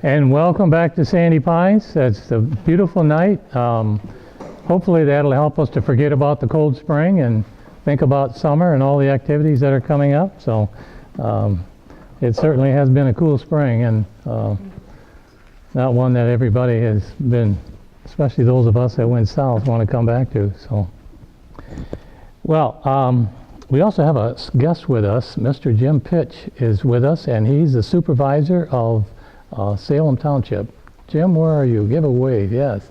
And welcome back to Sandy Pines. It's a beautiful night. Hopefully that'll help us to forget about the cold spring and think about summer and all the activities that are coming up. So it certainly has been a cool spring, and not one that everybody has been, especially those of us that went south, want to come back to. So, well, we also have a guest with us. Mr. Jim Pitch is with us, and he's the supervisor of Salem Township. Jim, where are you? Give a wave, yes.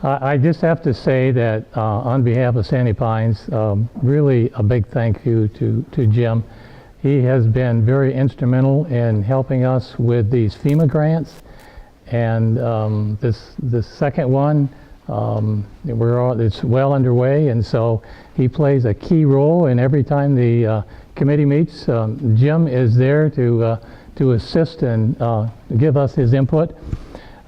I just have to say that on behalf of Sandy Pines, really a big thank you to Jim. He has been very instrumental in helping us with these FEMA grants, and this second one, it's well underway, and so he plays a key role in every time the committee meets. Jim is there to assist and give us his input.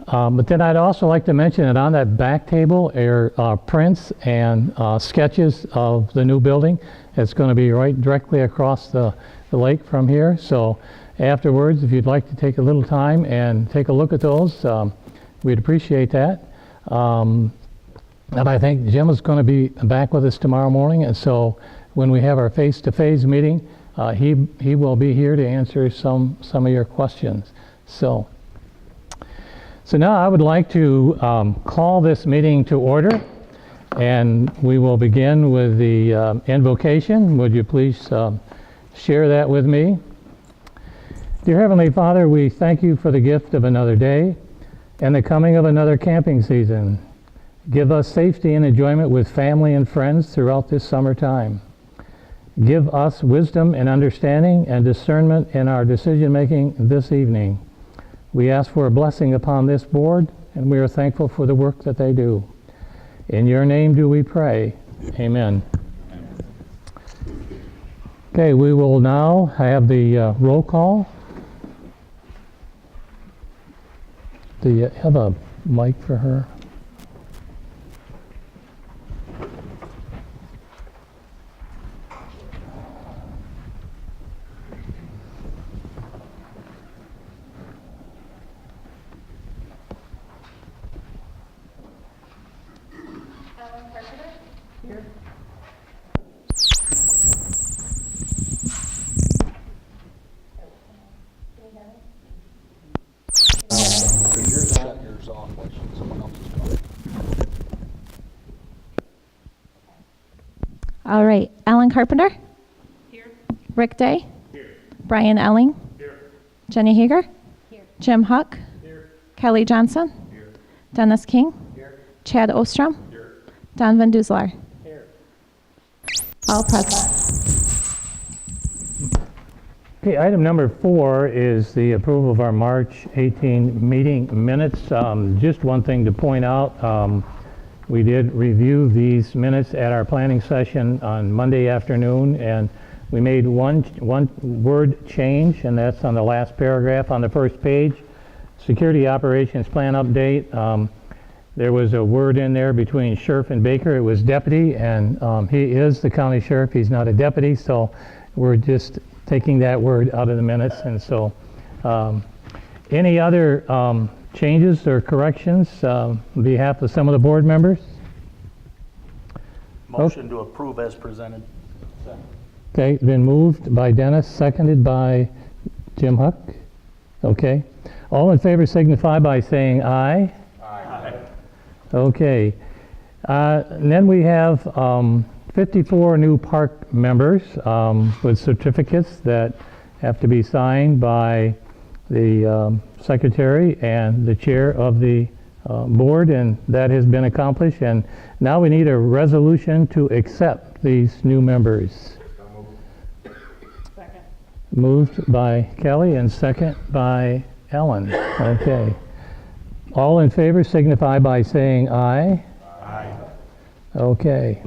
But then I'd also like to mention that on that back table are prints and sketches of the new building. It's going to be right directly across the lake from here. So afterwards, if you'd like to take a little time and take a look at those, we'd appreciate that. And I think Jim is going to be back with us tomorrow morning, and so when we have our face-to-face meeting, he will be here to answer some of your questions. So now I would like to call this meeting to order, and we will begin with the invocation. Would you please share that with me? Dear Heavenly Father, we thank you for the gift of another day and the coming of another camping season. Give us safety and enjoyment with family and friends throughout this summertime. Give us wisdom and understanding and discernment in our decision-making this evening. We ask for a blessing upon this board, and we are thankful for the work that they do. In your name do we pray. Amen. Okay, we will now have the roll call. Do you have a mic for her? All right, Alan Carpenter? Here. Rick Day? Here. Brian Elling? Here. Jenny Hager? Here. Jim Huck? Here. Kelly Johnson? Here. Dennis King? Here. Chad Ostrom? Here. Don Van Duzelaar? Here. All present. Okay, item number 4 is the approval of our March 18 meeting minutes. Just one thing to point out. We did review these minutes at our planning session on Monday afternoon, and we made one word change, and that's on the last paragraph on the first page. Security Operations Plan Update. There was a word in there between sheriff and Baker. It was deputy, and he is the county sheriff. He's not a deputy, so we're just taking that word out of the minutes. And so any other changes or corrections on behalf of some of the board members? Motion to approve as presented. Okay, been moved by Dennis, seconded by Jim Huck. Okay. All in favor signify by saying aye. Aye. Okay. And then we have 54 new park members with certificates that have to be signed by the secretary and the chair of the board, and that has been accomplished. And now we need a resolution to accept these new members. Second. Moved by Kelly and second by Ellen. Okay. All in favor signify by saying aye. Aye. Okay.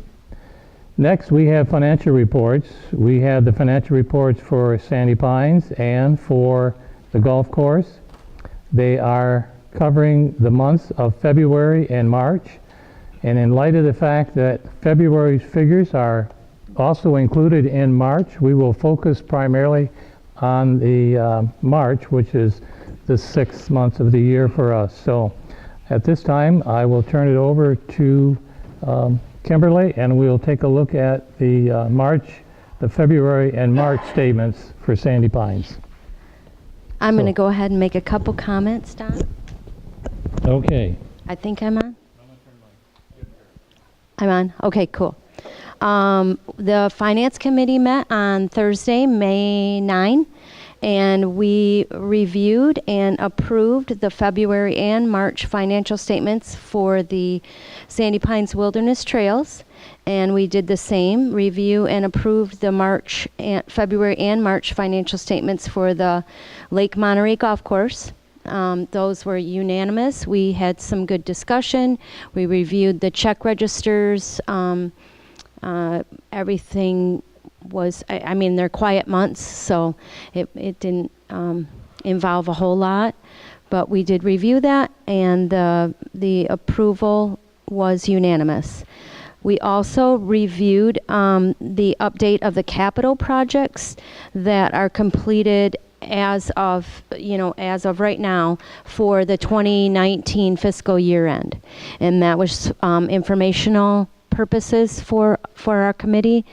Next, we have financial reports. We have the financial reports for Sandy Pines and for the golf course. They are covering the months of February and March. And in light of the fact that February's figures are Also included in March, we will focus primarily on the March, which is the 6 months of the year for us. So at this time, I will turn it over to Kimberly, and we'll take a look at the February and March statements for Sandy Pines. I'm going to So- go ahead and make a couple comments, Don. Okay. I think I'm on. I'm on. Okay, cool. The Finance Committee met on Thursday, May 9, and we reviewed and approved the February and March financial statements for the Sandy Pines Wilderness Trails. And we did the same, review and approved the February and March financial statements for the Lake Monterey Golf Course. Those were unanimous. We had some good discussion. We reviewed the check registers. Everything was, I mean, they're quiet months, so it didn't involve a whole lot. But we did review that, and the approval was unanimous. We also reviewed the update of the capital projects that are completed as of right now for the 2019 fiscal year end. And that was informational purposes for our committee.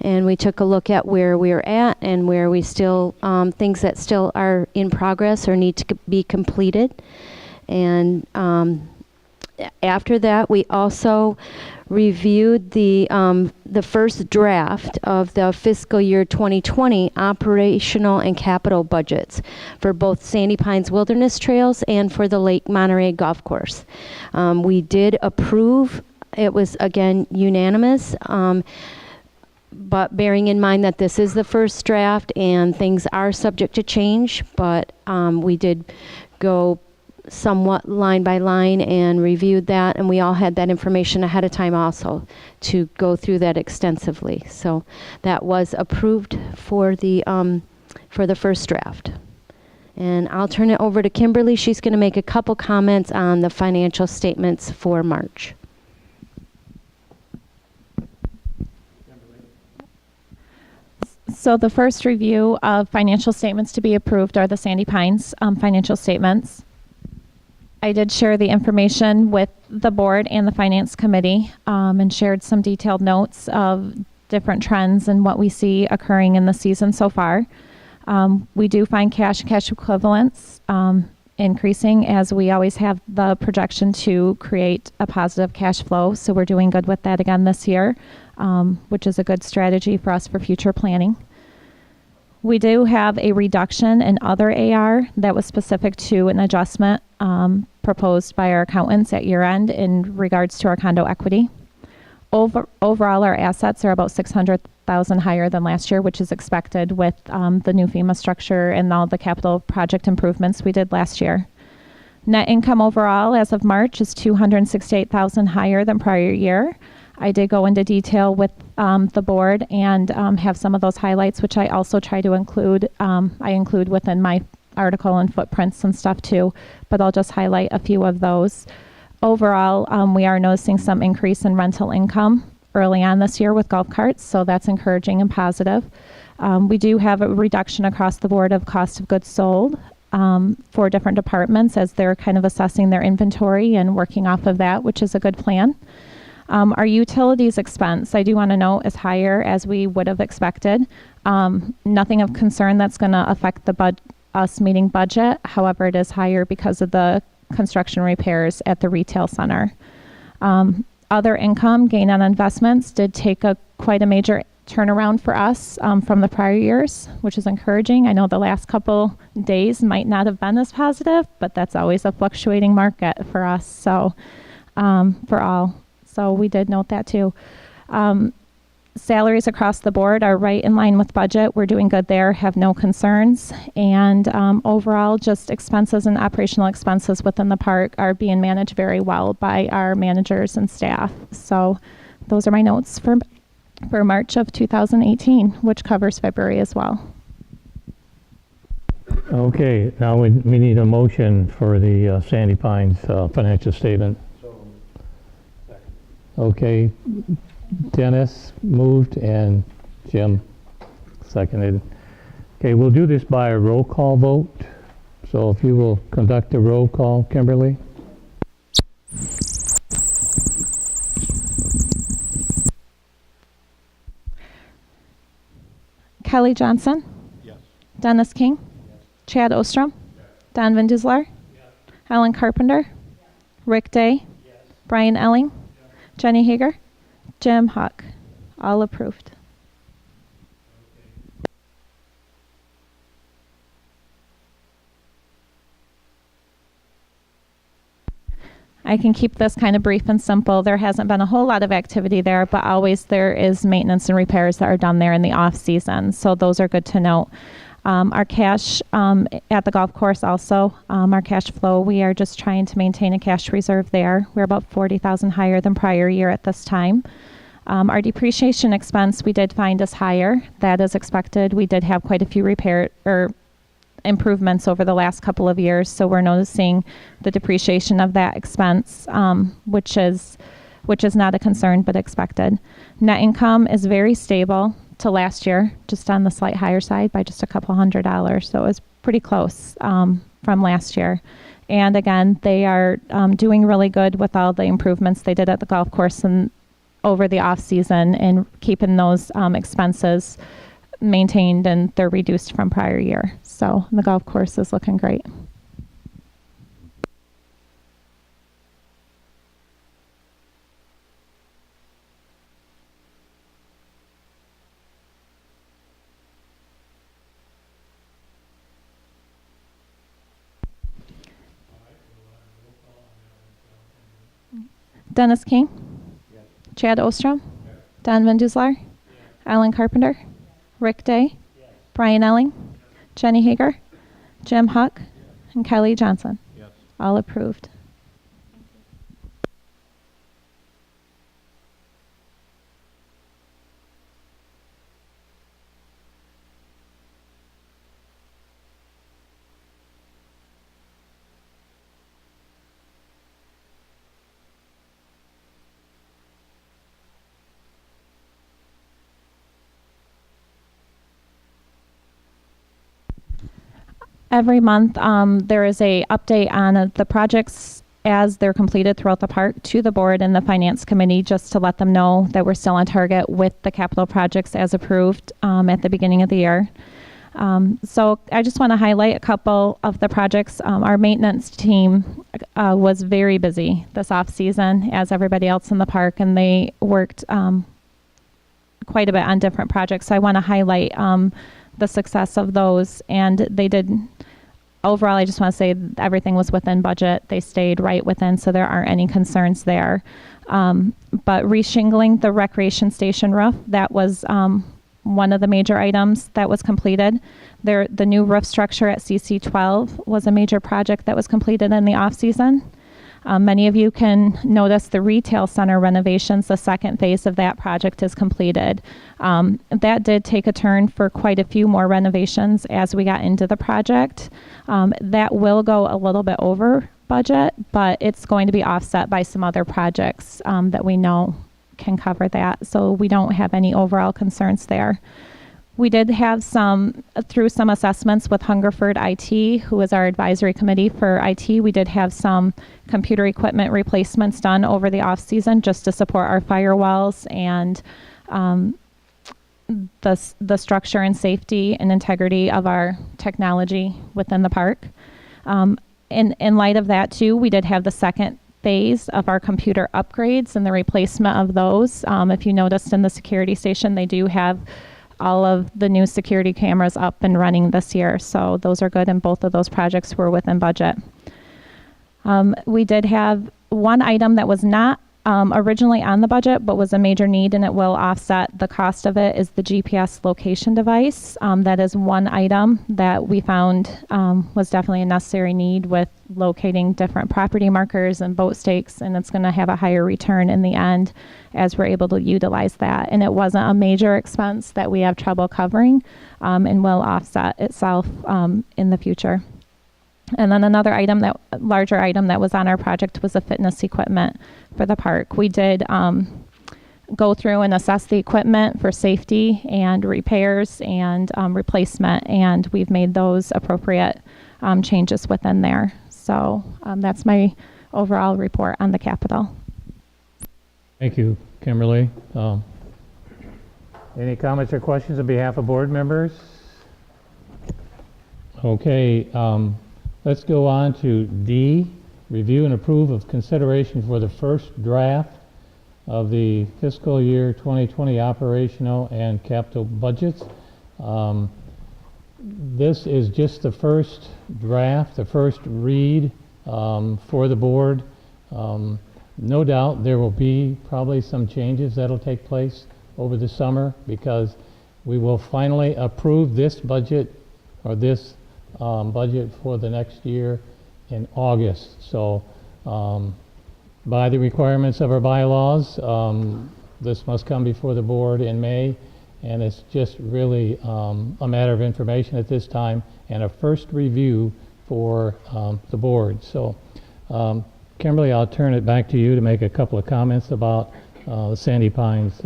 And we took a look at where we're at and where we still, things that still are in progress or need to be completed. And after that, we also reviewed the first draft of the fiscal year 2020 operational and capital budgets for both Sandy Pines Wilderness Trails and for the Lake Monterey Golf Course. We did approve. It was, again, unanimous, but bearing in mind that this is the first draft and things are subject to change, but we did go somewhat line by line and reviewed that, and we all had that information ahead of time also to go through that extensively. So that was approved for the first draft. And I'll turn it over to Kimberly. She's going to make a couple comments on the financial statements for March. So the first review of financial statements to be approved are the Sandy Pines financial statements. I did share the information with the board and the finance committee and shared some detailed notes of different trends and what we see occurring in the season so far. We do find cash and cash equivalents increasing, as we always have the projection to create a positive cash flow. So we're doing good with that again this year, which is a good strategy for us for future planning. We do have a reduction in other AR that was specific to an adjustment proposed by our accountants at year end in regards to our condo equity. Overall, our assets are about $600,000 higher than last year, which is expected with the new FEMA structure and all the capital project improvements we did last year. Net income overall as of March is $268,000 higher than prior year. I did go into detail with the board and have some of those highlights, which I also try to include. I include within my article and footprints and stuff too, but I'll just highlight a few of those. Overall, we are noticing some increase in rental income early on this year with golf carts, so that's encouraging and positive. We do have a reduction across the board of cost of goods sold for different departments as they're kind of assessing their inventory and working off of that, which is a good plan. Our utilities expense, I do want to note, is higher as we would have expected. Nothing of concern that's going to affect us meeting budget. However, it is higher because of the construction repairs at the retail center. Other income, gain on investments, did take quite a major turnaround for us from the prior years, which is encouraging. I know the last couple days might not have been as positive, but that's always a fluctuating market for us. So for all. So we did note that too. Salaries across the board are right in line with budget. We're doing good there, have no concerns. And overall, just expenses and operational expenses within the park are being managed very well by our managers and staff. So those are my notes for March of 2018, which covers February as well. Okay, now we need a motion for the Sandy Pines financial statement. Okay, Dennis moved and Jim seconded. Okay, we'll do this by a roll call vote. So if you will conduct a roll call, Kimberly. Kelly Johnson. Yes. Dennis King. Chad Ostrom. Don Van Duselaar. Alan Carpenter. Rick Day. Brian Elling. Jenny Hager. Jim Huck. All approved. I can keep this kind of brief and simple. There hasn't been a whole lot of activity there, but always there is maintenance and repairs that are done there in the off season. So those are good to note. Our cash at the golf course also, our cash flow, we are just trying to maintain a cash reserve there. We're about 40,000 higher than prior year at this time. Our depreciation expense we did find is higher. That is expected. We did have quite a few repair or improvements over the last couple of years, so we're noticing the depreciation of that expense, which is not a concern but expected. Net income is very stable to last year, just on the slight higher side by just a couple $100, so it was pretty close from last year. And again, they are doing really good with all the improvements they did at the golf course and over the off season, and keeping those expenses maintained, and they're reduced from prior year. So the golf course is looking great. Dennis King. Chad Ostrom. Don Van Duselaar. Alan Carpenter. Rick Day. Brian Elling. Jenny Hager. Jim Huck. And Kelly Johnson. All approved. Every month, there is a update on the projects as they're completed throughout the park to the board and the finance committee, just to let them know that we're still on target with the capital projects as approved at the beginning of the year. So I just want to highlight a couple of the projects. Our maintenance team was very busy this off season, as everybody else in the park, and they worked quite a bit on different projects. So I want to highlight the success of those, and they did. Overall, I just want to say everything was within budget. They stayed right within, so there aren't any concerns there. But reshingling the recreation station roof, that was one of the major items that was completed. The new roof structure at CC12 was a major project that was completed in the off-season. Many of you can notice the retail center renovations. The second phase of that project is completed. That did take a turn for quite a few more renovations as we got into the project. That will go a little bit over budget, but it's going to be offset by some other projects that we know can cover that. So we don't have any overall concerns there. We did have through some assessments with Hungerford IT, who is our advisory committee for IT, we did have some computer equipment replacements done over the off season just to support our firewalls and the structure and safety and integrity of our technology within the park. In light of that too, we did have the second phase of our computer upgrades and the replacement of those. If you noticed in the security station, they do have all of the new security cameras up and running this year. So those are good, and both of those projects were within budget. We did have one item that was not originally on the budget, but was a major need, and it will offset the cost of it, is the GPS location device. That is one item that we found was definitely a necessary need with locating different property markers and boat stakes, and it's going to have a higher return in the end as we're able to utilize that. And it wasn't a major expense that we have trouble covering, and will offset itself in the future. And then another larger item that was on our project was the fitness equipment for the park. We did go through and assess the equipment for safety and repairs and replacement, and we've made those appropriate changes within there. So that's my overall report on the capital. Thank you, Kimberly. Any comments or questions on behalf of board members? Okay, let's go on to D, review and approve of consideration for the first draft of the fiscal year 2020 operational and capital budgets. This is just the first draft, the first read for the board. No doubt there will be probably some changes that'll take place over the summer because we will finally approve this budget or this budget for the next year in August. So by the requirements of our bylaws, this must come before the board in May, and it's just really a matter of information at this time and a first review for the board. So Kimberly, I'll turn it back to you to make a couple of comments about the Sandy Pines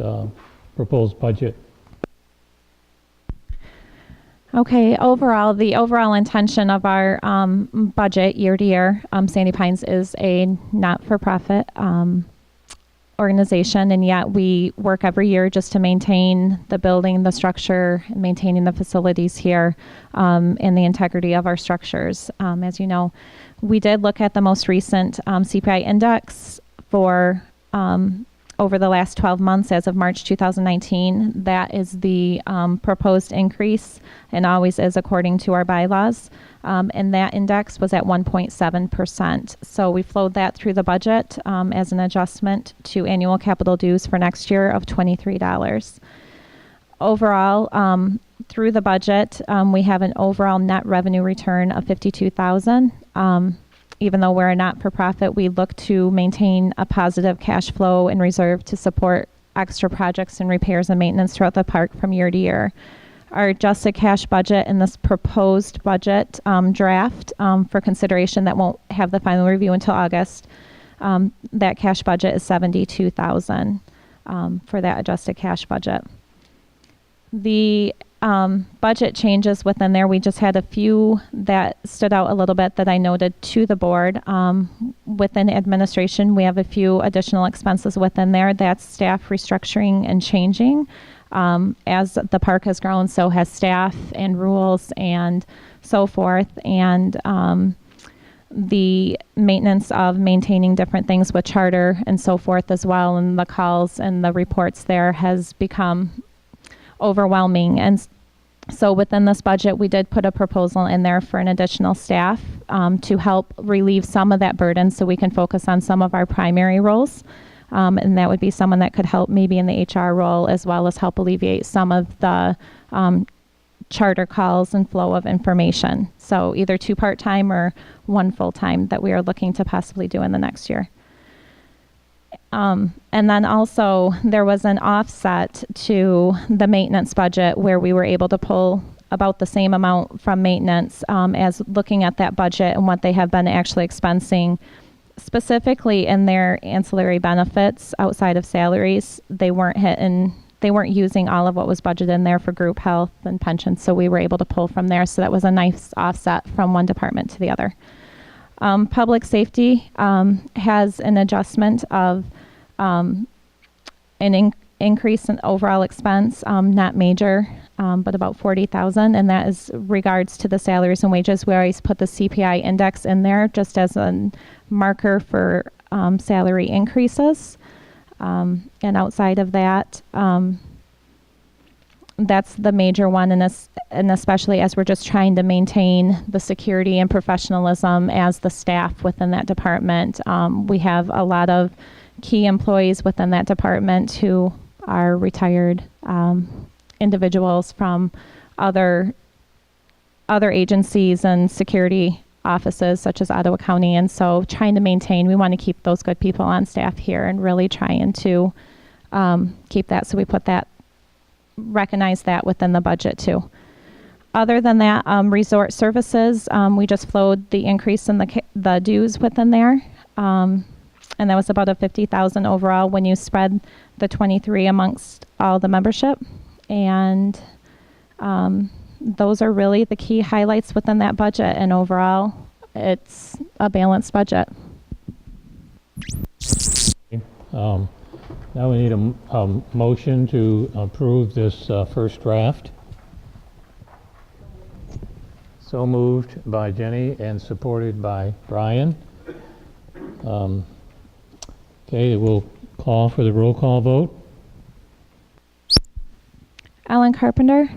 proposed budget. Okay, overall, the overall intention of our budget year to year, Sandy Pines is a not-for-profit organization, and yet we work every year just to maintain the building, the structure, maintaining the facilities here, and the integrity of our structures. As you know, we did look at the most recent CPI index for over the last 12 months as of March 2019. That is the proposed increase and always is according to our bylaws. And that index was at 1.7%. So we flowed that through the budget as an adjustment to annual capital dues for next year of $23. Overall, through the budget, we have an overall net revenue return of $52,000. Even though we're a not-for-profit, we look to maintain a positive cash flow and reserve to support extra projects and repairs and maintenance throughout the park from year to year. Our adjusted cash budget in this proposed budget draft for consideration that won't have the final review until August, that cash budget is $72,000 for that adjusted cash budget. The budget changes within there, we just had a few that stood out a little bit that I noted to the board. Within administration, we have a few additional expenses within there. That's staff restructuring and changing. As the park has grown, so has staff and rules and so forth. And the maintenance of maintaining different things with charter and so forth as well, and the calls and the reports there has become overwhelming. And so within this budget, we did put a proposal in there for an additional staff to help relieve some of that burden so we can focus on some of our primary roles. And that would be someone that could help maybe in the HR role as well as help alleviate some of the charter calls and flow of information. So either 2 part-time or 1 full-time that we are looking to possibly do in the next year. And then also there was an offset to the maintenance budget where we were able to pull about the same amount from maintenance as looking at that budget and what they have been actually expensing specifically in their ancillary benefits outside of salaries. They weren't using all of what was budgeted in there for group health and pensions, so we were able to pull from there. So that was a nice offset from one department to the other. Public safety has an adjustment of an increase in overall expense, not major, but about $40,000, and that is regards to the salaries and wages. We always put the CPI index in there just as a marker for salary increases, and outside of that, that's the major one, and especially as we're just trying to maintain the security and professionalism as the staff within that department. We have a lot of key employees within that department who are retired individuals from other agencies and security offices such as Ottawa County, and so trying to maintain, we want to keep those good people on staff here and really trying to keep that, so we put that, recognize that within the budget too. Other than that, resort services, we just flowed the increase in the dues within there. and that was about a 50,000 overall when you spread the 23 amongst all the membership. And those are really the key highlights within that budget, and overall it's a balanced budget. Now we need a motion to approve this first draft. So moved by Jenny and supported by Brian. Okay, we'll call for the roll call vote. Alan Carpenter,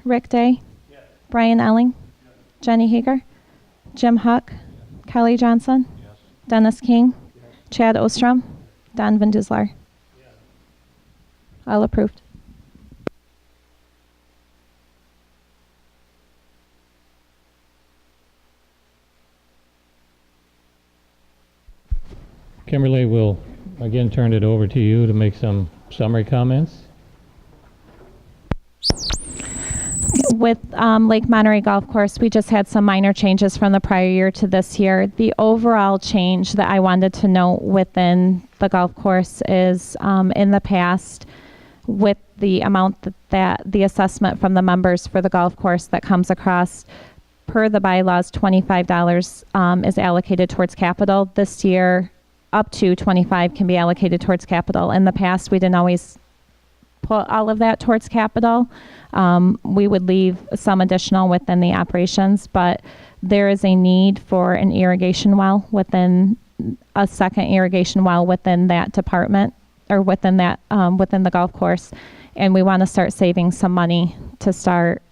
Rick Day, Brian Elling, Jenny Hager, Jim Huck, Kelly Johnson, Dennis King, Chad Ostrom, Don Van Duslar. All approved. Kimberly, will again turn it over to you to make some summary comments. With Lake Monterey Golf Course, we just had some minor changes from the prior year to this year. The overall change that I wanted to note within the golf course is in the past, with the amount that the assessment from the members for the golf course that comes across, per the bylaws, $25 is allocated towards capital. This year, up to $25 can be allocated towards capital. In the past, we didn't always put all of that towards capital. We would leave some additional within the operations, but there is a need for an irrigation well within a second irrigation well within that department, or within that within the golf course, and we want to start saving some money to start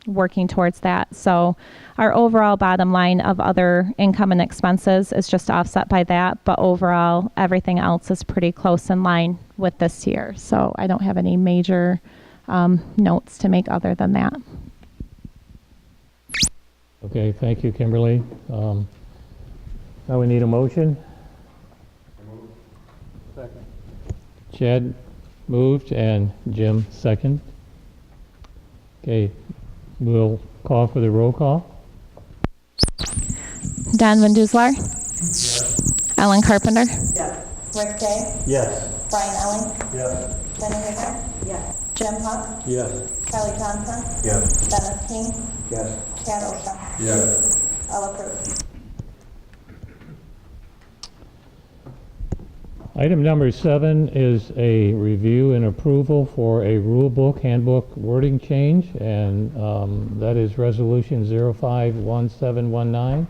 working towards that. So our overall bottom line of other income and expenses is just offset by that, but overall everything else is pretty close in line with this year. So I don't have any major notes to make other than that. Okay, thank you, Kimberly. Now we need a motion. Second. Chad moved and Jim second. Okay, we'll call for the roll call. Don Van Duslar. Ellen Carpenter. Yes. Rick Day. Yes. Brian Elling. Yes. Jenny Hager. Yes. Jim Huck. Yes. Kelly Johnson. Yes. Dennis King. Yes. Chad Ostrom. Yes. All approved. Item number 7 is a review and approval for a rule book handbook wording change, and that is resolution 051719.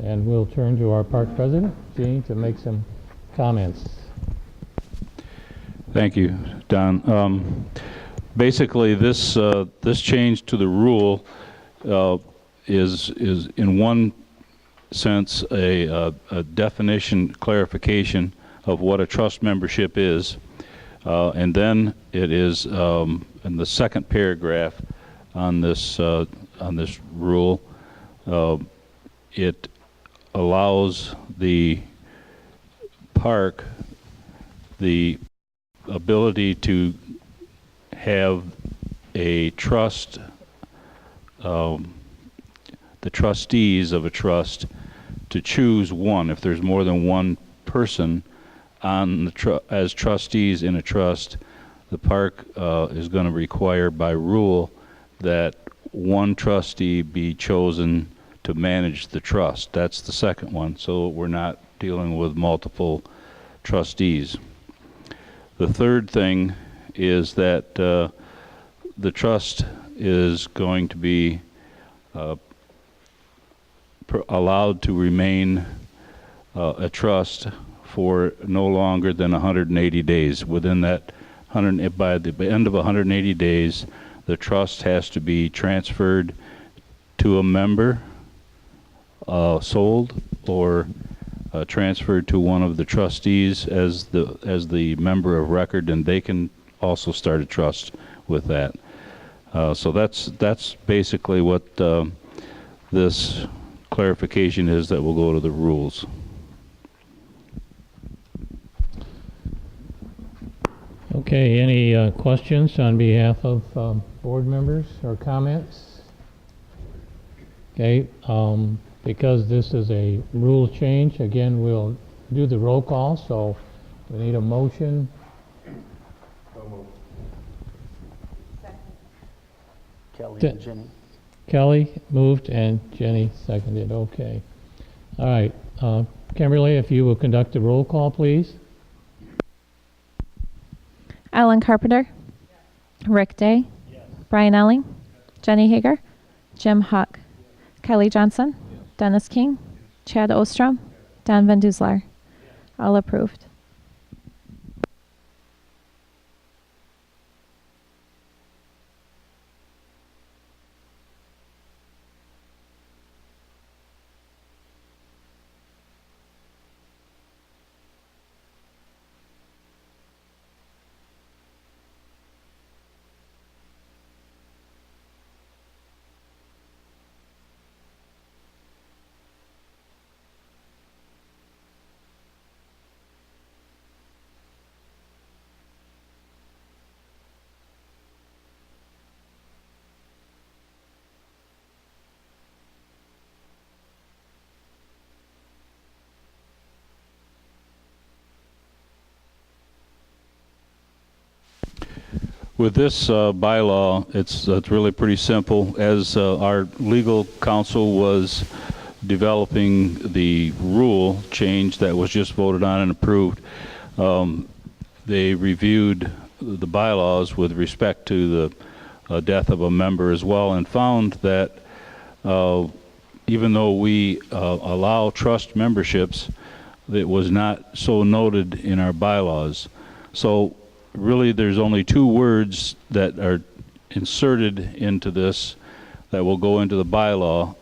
And we'll turn to our park president, Gene, to make some comments. Thank you, Don. Basically, this change to the rule is in one sense a definition clarification of what a trust membership is, and then it is in the second paragraph on this rule. It allows the park the ability to have a trust, the trustees of a trust, to choose one. If there's more than one person on the as trustees in a trust, the park is going to require by rule that one trustee be chosen to manage the trust. That's the second one, so we're not dealing with multiple trustees. The third thing is that the trust is going to be allowed to remain a trust for no longer than 180 days. Within that by the end of 180 days, the trust has to be transferred to a member, sold, or transferred to one of the trustees as the member of record, and they can also start a trust with that. So that's basically what this clarification is that will go to the rules. Okay, any questions on behalf of board members or comments? Okay, because this is a rule change, again, we'll do the roll call, so we need a motion. Kelly Di- and Jenny. Kelly moved and Jenny seconded, okay. All right, Kimberly, if you will conduct the roll call, please. Alan Carpenter. Rick Day. Brian Elling. Jenny Hager. Jim Huck. Kelly Johnson. Dennis King. Chad Ostrom. Don Van Duselaar. All approved. With this bylaw, it's really pretty simple. As our legal counsel was developing the rule change that was just voted on and approved, they reviewed the bylaws with respect to the death of a member as well, and found that even though we allow trust memberships, it was not so noted in our bylaws. So really, there's only two words that are inserted into this that will go into the bylaw,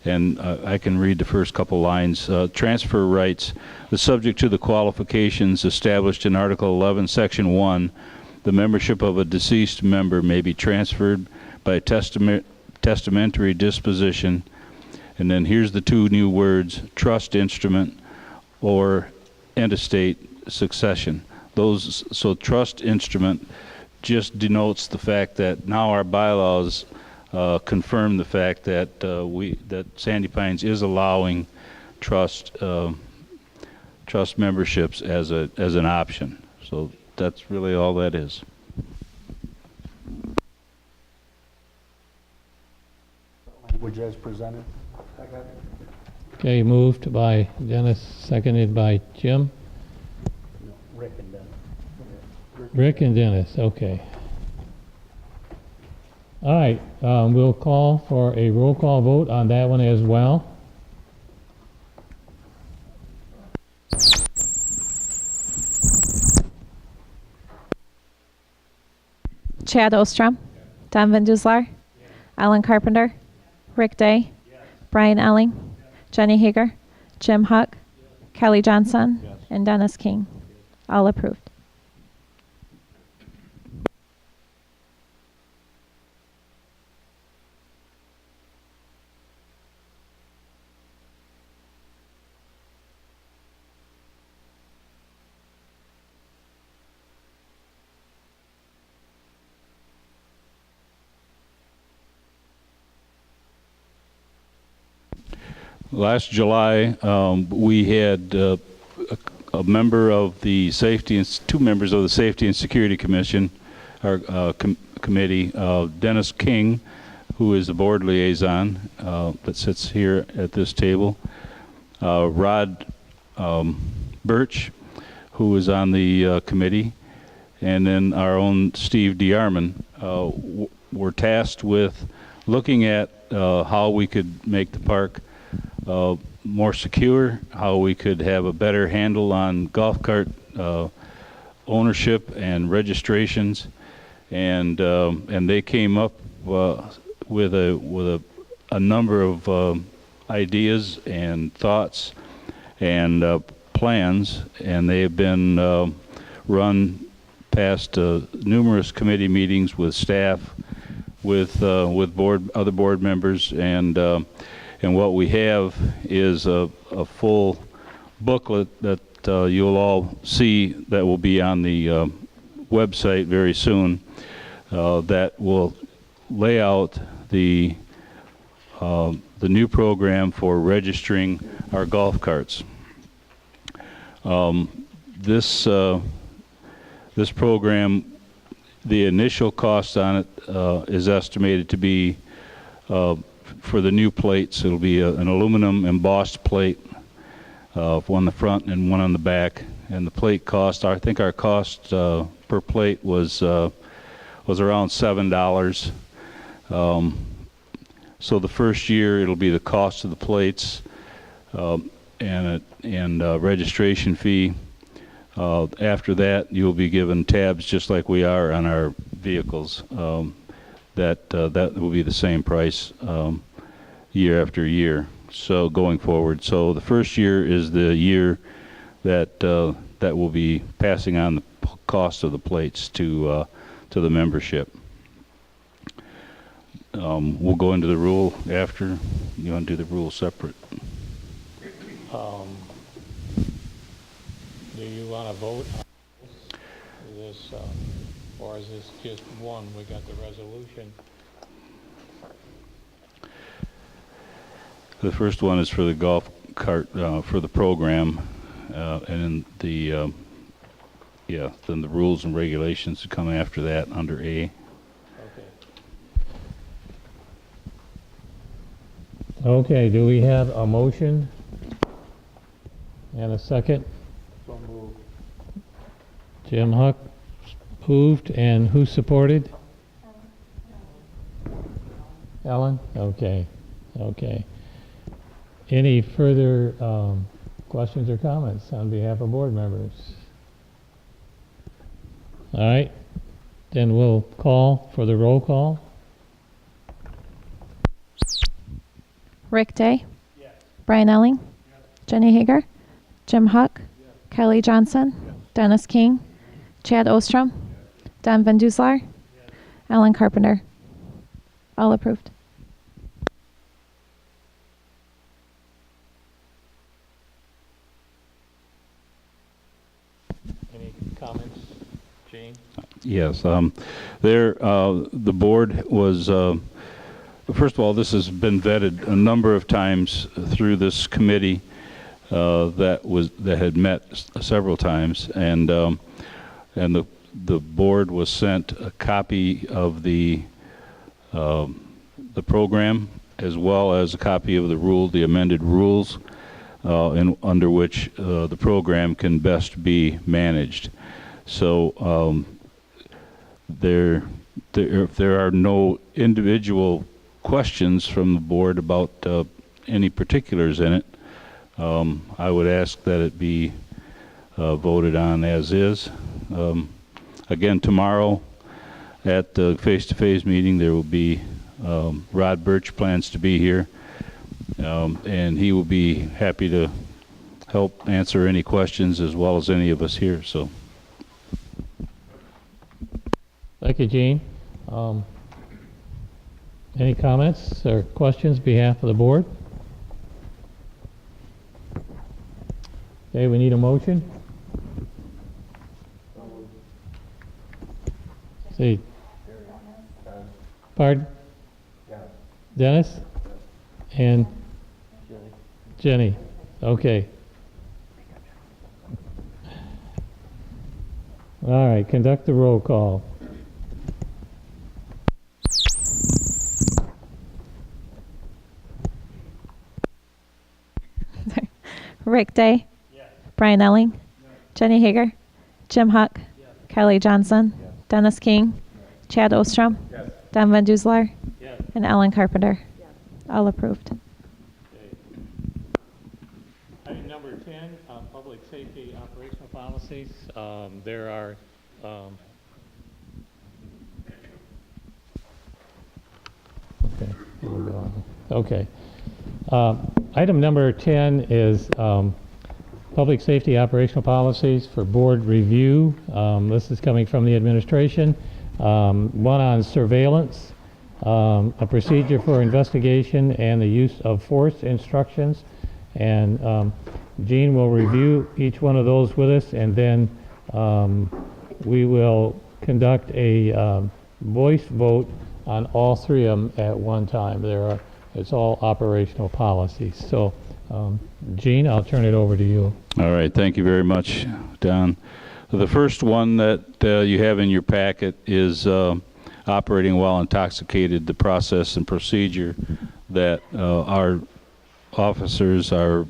and I can read the first couple lines. Transfer rights. The subject to the qualifications established in Article 11, Section 1, the membership of a deceased member may be transferred by testamentary disposition. And then here's the two new words, trust instrument or intestate succession. So trust instrument just denotes the fact that now our bylaws confirm the fact that that Sandy Pines is allowing trust memberships as an option. So that's really all that is. Language as presented. Okay, moved by Dennis, seconded by Jim. Rick and Dennis. Rick and Dennis, okay. All right, we'll call for a roll call vote on that one as well. Chad Ostrom. Don Van Duselaar. Alan Carpenter. Rick Day. Brian Elling. Jenny Hager. Jim Huck. Kelly Johnson. And Dennis King. All approved. Last July, we had a member of the two members of the Safety and Security Commission, our committee, Dennis King, who is the board liaison that sits here at this table, Rod Birch, who is on the committee, and then our own Steve DeArmond. Were tasked with looking at how we could make the park more secure, how we could have a better handle on golf cart ownership and registrations, and they came up with a number of ideas and thoughts and plans, and they have been run past numerous committee meetings with staff, with other board members, and what we have is a full booklet that you'll all see that will be on the website very soon, that will lay out the the new program for registering our golf carts. This program, the initial cost on it is estimated to be, for the new plates, it'll be an aluminum embossed plate, one on the front and one on the back. And the plate cost, I think our cost per plate was around $7. So the first year it'll be the cost of the plates and registration fee. After that, you'll be given tabs just like we are on our vehicles. That will be the same price year after year. So going forward, so the first year is the year that that will be passing on the cost of the plates to the membership. We'll go into the rule after. You want to do the rule separate? Do you want to vote on this, or is this just one? We got the resolution. The first one is for the golf cart for the program, and then the then the rules and regulations come after that under A. Okay, do we have a motion and a second? So moved. Jim Huck moved, and who supported? Ellen? Okay, okay. Any further questions or comments on behalf of board members? All right, then we'll call for the roll call. Rick Day. Brian Elling. Jenny Hager. Jim Huck. Kelly Johnson. Dennis King. Chad Ostrom. Don Van Dueselaar. Alan Carpenter. All approved. Any comments, Gene? Yes, the board was, first of all, this has been vetted a number of times through this committee that had met several times, and the board was sent a copy of the program as well as a copy of the amended rules under which the program can best be managed. So if there are no individual questions from the board about any particulars in it, I would ask that it be voted on as is. Again, tomorrow at the face-to-face meeting, there will be Rod Birch plans to be here, and he will be happy to help answer any questions as well as any of us here. So, Thank you, Gene. Any comments or questions on behalf of the board? Okay, we need a motion. See. Pardon? Dennis? And Jenny. Okay. All right, conduct the roll call. Rick Day. Brian Elling. Jenny Hager. Jim Huck. Kelly Johnson. Dennis King. Chad Ostrom. Don Van Dueselaar. And Alan Carpenter. All approved. Item number 10, public safety operational policies. There are okay, here we go. Okay. Item number 10 is public safety operational policies for board review. This is coming from the administration. One on surveillance, a procedure for investigation and the use of force instructions. And Gene will review each one of those with us, and then we will conduct a voice vote on all three of them at one time. There are It's all operational policies. So, Gene, I'll turn it over to you. All right, thank you very much, Don. The first one that you have in your packet is operating while intoxicated, the process and procedure that our officers are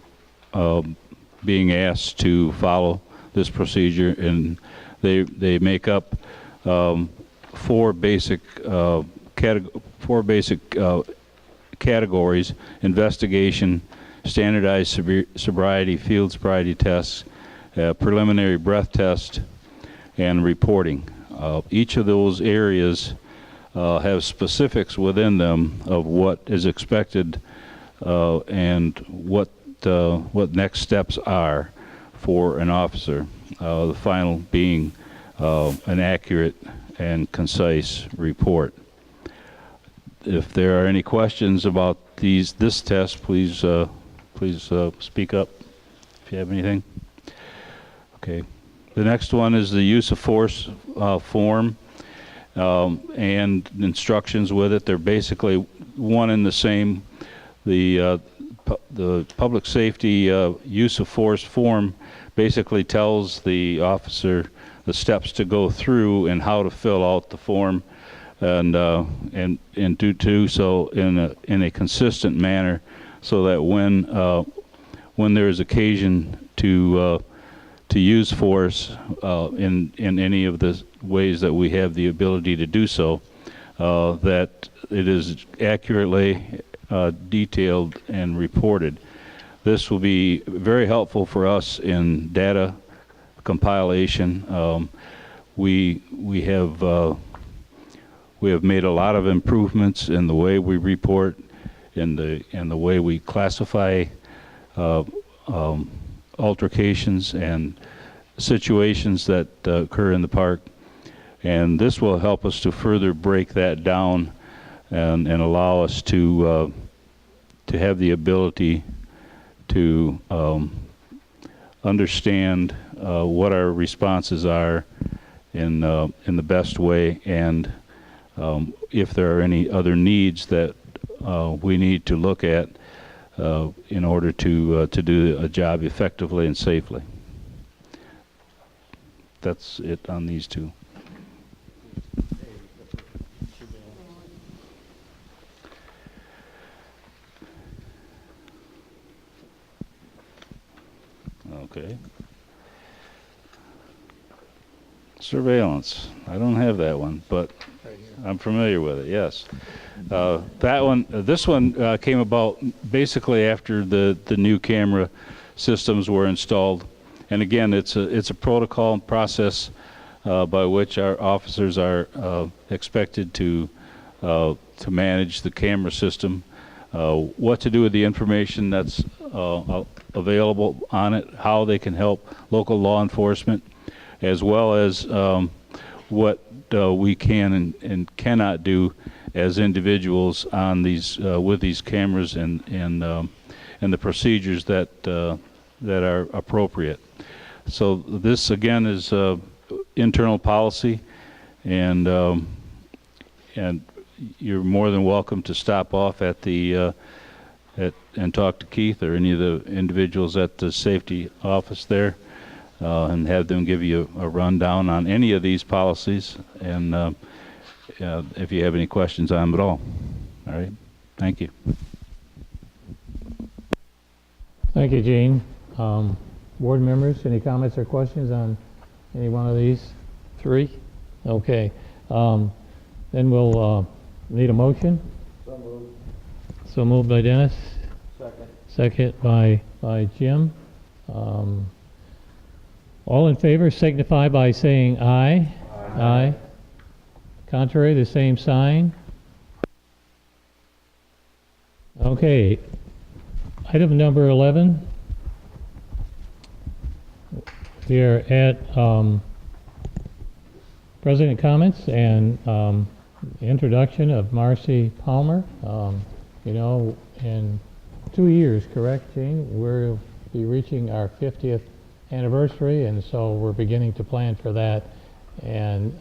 being asked to follow this procedure, and they make up four basic categories: investigation, standardized sobriety, field sobriety tests, preliminary breath test, and reporting. Each of those areas have specifics within them of what is expected and what next steps are for an officer. The final being an accurate and concise report. If there are any questions about this test, please speak up if you have anything. Okay. The next one is the use of force form and instructions with it. They're basically one and the same. The public safety use of force form basically tells the officer the steps to go through and how to fill out the form, and do so in a consistent manner, so that when there is occasion to use force in any of the ways that we have the ability to do so, that it is accurately detailed and reported. This will be very helpful for us in data compilation. We have made a lot of improvements in the way we report, in the way we classify altercations and situations that occur in the park, and this will help us to further break that down and allow us to have the ability to understand what our responses are in the best way, and if there are any other needs that we need to look at in order to do a job effectively and safely. That's it on these two. Okay. Surveillance. I don't have that one, but I'm familiar with it, yes. This one came about basically after the new camera systems were installed. And again, it's a protocol and process by which our officers are expected to manage the camera system, what to do with the information that's available on it, how they can help local law enforcement, as well as what we can and cannot do as individuals on these with these cameras and the procedures that are appropriate. So this again is internal policy, and you're more than welcome to stop off at the and talk to Keith or any of the individuals at the safety office there, and have them give you a rundown on any of these policies, and if you have any questions on them at all. All right, thank you. Thank you, Gene. Board members, any comments or questions on any one of these three? Okay. Then we'll need a motion. So moved. So moved by Dennis. Second. Second by Jim. All in favor signify by saying aye. Aye. Contrary, the same sign. Okay. Item number 11. We are at President comments and introduction of Marcy Palmer. You know, in 2 years, correct, Gene? We'll be reaching our 50th anniversary, and so we're beginning to plan for that. And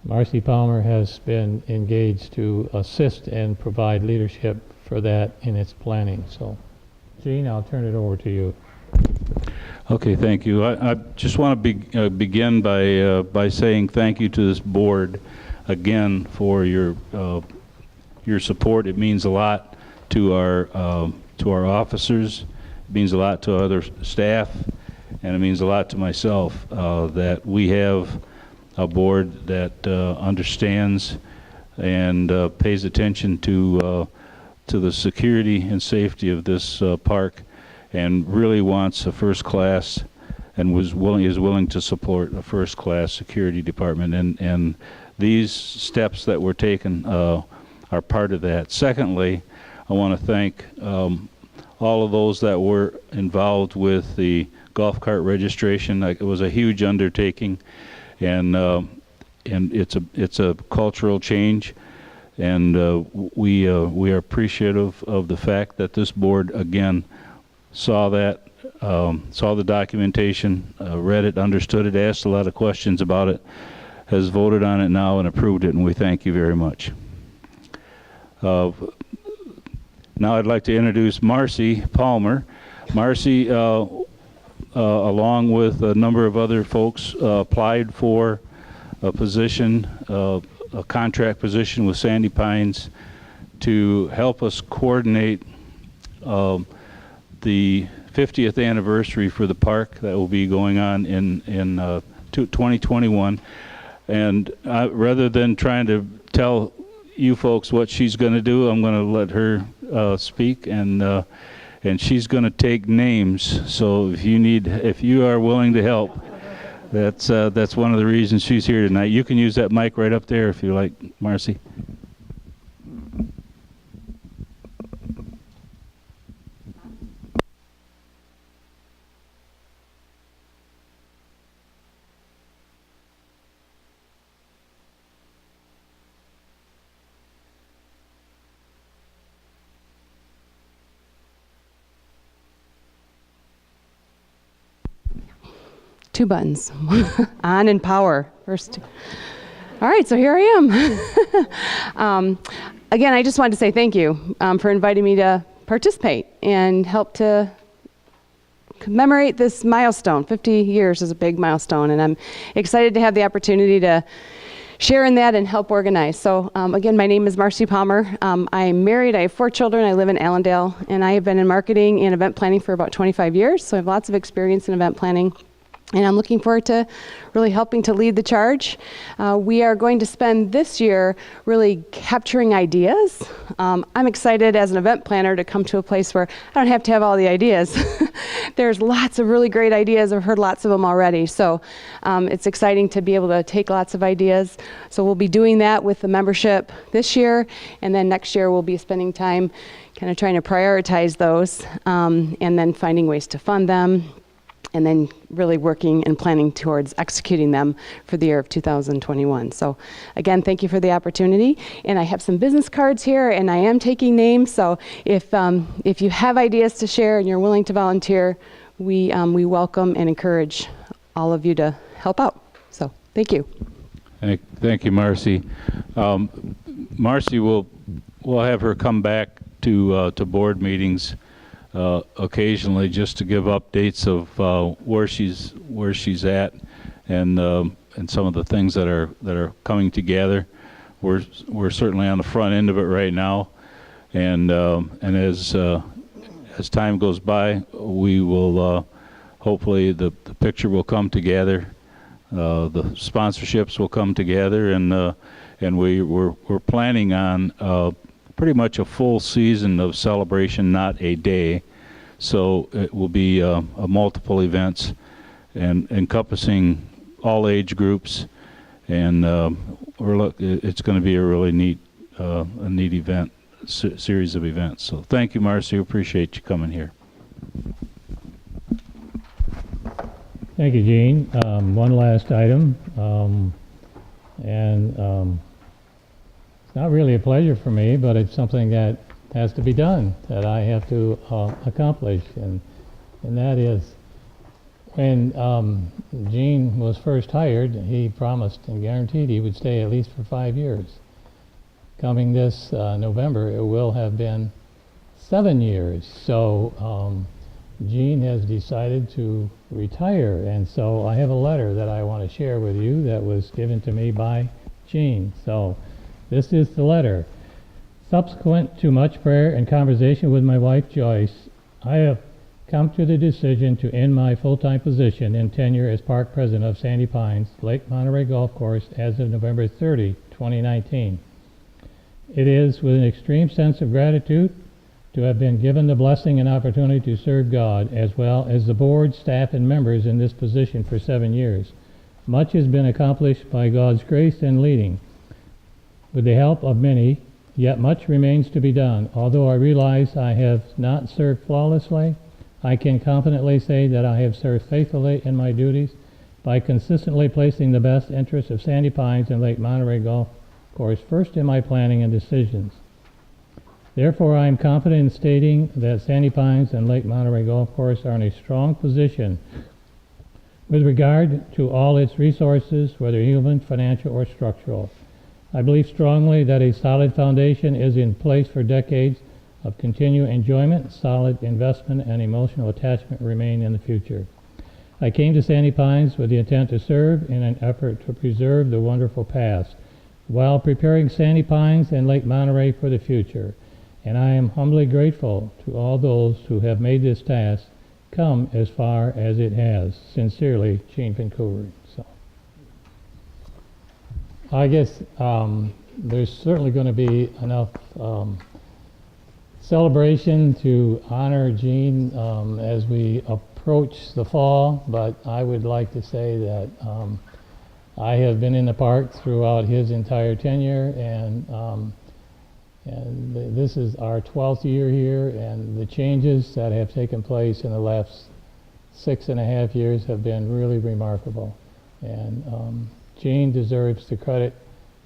Marcy Palmer has been engaged to assist and provide leadership for that in its planning. So, Gene, I'll turn it over to you. Okay, thank you. I just want to begin by saying thank you to this board again for your support. It means a lot to our officers. It means a lot to other staff, and it means a lot to myself that we have a board that understands and pays attention to the security and safety of this park, and really wants a first-class and is willing to support a first-class security department. And these steps that were taken are part of that. Secondly, I want to thank all of those that were involved with the golf cart registration. It was a huge undertaking, and it's a cultural change, and we are appreciative of the fact that this board again saw the documentation, read it, understood it, asked a lot of questions about it, has voted on it now and approved it, and we thank you very much. Now I'd like to introduce Marcy Palmer. Marcy, along with a number of other folks, applied for a position, a contract position with Sandy Pines to help us coordinate the 50th anniversary for the park that will be going on in 2021. And rather than trying to tell you folks what she's going to do, I'm going to let her speak, and she's going to take names. So if you are willing to help, that's one of the reasons she's here tonight. You can use that mic right up there if you like, Marcy. Two buttons, on and power, first. All right, so here I am. Again, I just wanted to say thank you for inviting me to participate and help to commemorate this milestone. 50 years is a big milestone, and I'm excited to have the opportunity to share in that and help organize. So again, my name is Marcy Palmer. I'm married, I have 4 children, I live in Allendale, and I have been in marketing and event planning for about 25 years, so I have lots of experience in event planning. And I'm looking forward to really helping to lead the charge. We are going to spend this year really capturing ideas. I'm excited as an event planner to come to a place where I don't have to have all the ideas. There's lots of really great ideas. I've heard lots of them already. So it's exciting to be able to take lots of ideas. So we'll be doing that with the membership this year. And then next year we'll be spending time kind of trying to prioritize those and then finding ways to fund them, and then really working and planning towards executing them for the year of 2021. So again, thank you for the opportunity. And I have some business cards here, and I am taking names. So if you have ideas to share and you're willing to volunteer, we welcome and encourage all of you to help out. So thank you. Thank you, Marcy. Marcy, we'll have her come back to board meetings occasionally, just to give updates of where she's at, and some of the things that are coming together. We're certainly on the front end of it right now, and as time goes by, we will hopefully the picture will come together, the sponsorships will come together, and we're planning on pretty much a full season of celebration, not a day. So it will be multiple events and encompassing all age groups, and it's going to be a really neat event, series of events. So thank you, Marcy. We appreciate you coming here. Thank you, Gene. One last item, it's not really a pleasure for me, but it's something that has to be done, that I have to accomplish, and that is When Gene was first hired, he promised and guaranteed he would stay at least for 5 years. Coming this November, it will have been 7 years. So Gene has decided to retire, and so I have a letter that I want to share with you that was given to me by Gene. So this is the letter. Subsequent to much prayer and conversation with my wife Joyce, I have come to the decision to end my full-time position and tenure as park president of Sandy Pines Lake Monterey Golf Course as of November 30, 2019. It is with an extreme sense of gratitude to have been given the blessing and opportunity to serve God, as well as the board, staff, and members in this position for 7 years. Much has been accomplished by God's grace and leading. With the help of many, yet much remains to be done. Although I realize I have not served flawlessly, I can confidently say that I have served faithfully in my duties by consistently placing the best interests of Sandy Pines and Lake Monterey Golf Course first in my planning and decisions. Therefore, I am confident in stating that Sandy Pines and Lake Monterey Golf Course are in a strong position with regard to all its resources, whether human, financial, or structural. I believe strongly that a solid foundation is in place for decades of continued enjoyment. Solid investment and emotional attachment remain in the future. I came to Sandy Pines with the intent to serve in an effort to preserve the wonderful past while preparing Sandy Pines and Lake Monterey for the future. And I am humbly grateful to all those who have made this task come as far as it has. Sincerely, Gene Vancouver. So, I guess there's certainly going to be enough celebration to honor Gene as we approach the fall, but I would like to say that I have been in the park throughout his entire tenure, and this is our 12th year here, and the changes that have taken place in the last 6.5 years have been really remarkable. And Gene deserves the credit.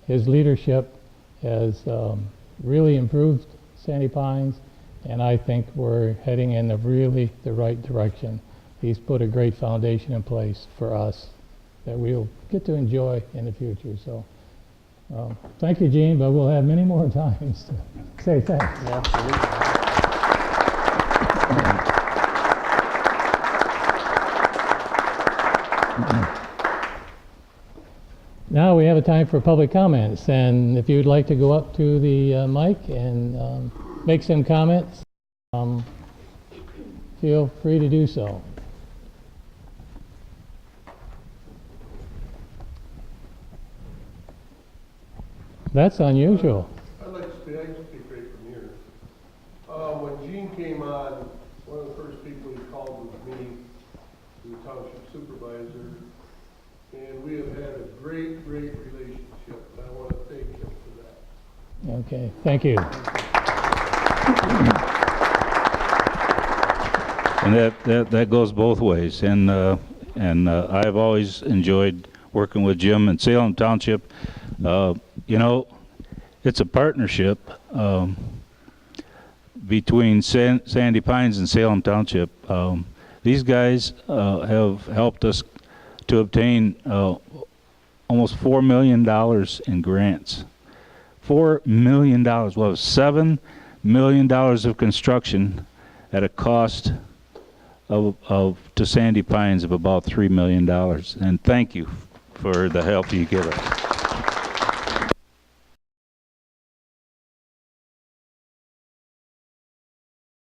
His leadership has really improved Sandy Pines, and I think we're heading in the right direction. He's put a great foundation in place for us that we'll get to enjoy in the future. So thank you, Gene, but we'll have many more times to say thanks. Absolutely. Now we have a time for public comments, and if you'd like to go up to the mic and make some comments, feel free to do so. That's unusual. I'd like to speak right from here. When Gene came on, one of the first people he called was me, the township supervisor, and we have had a great relationship. I want to thank him for that. Okay, thank you. And that goes both ways. And I've always enjoyed working with Jim in Salem Township. You know, it's a partnership between Sandy Pines and Salem Township. These guys have helped us to obtain almost $4 million in grants. $4 million. Well, $7 million of construction at a cost to Sandy Pines of about $3 million. And thank you for the help you give us.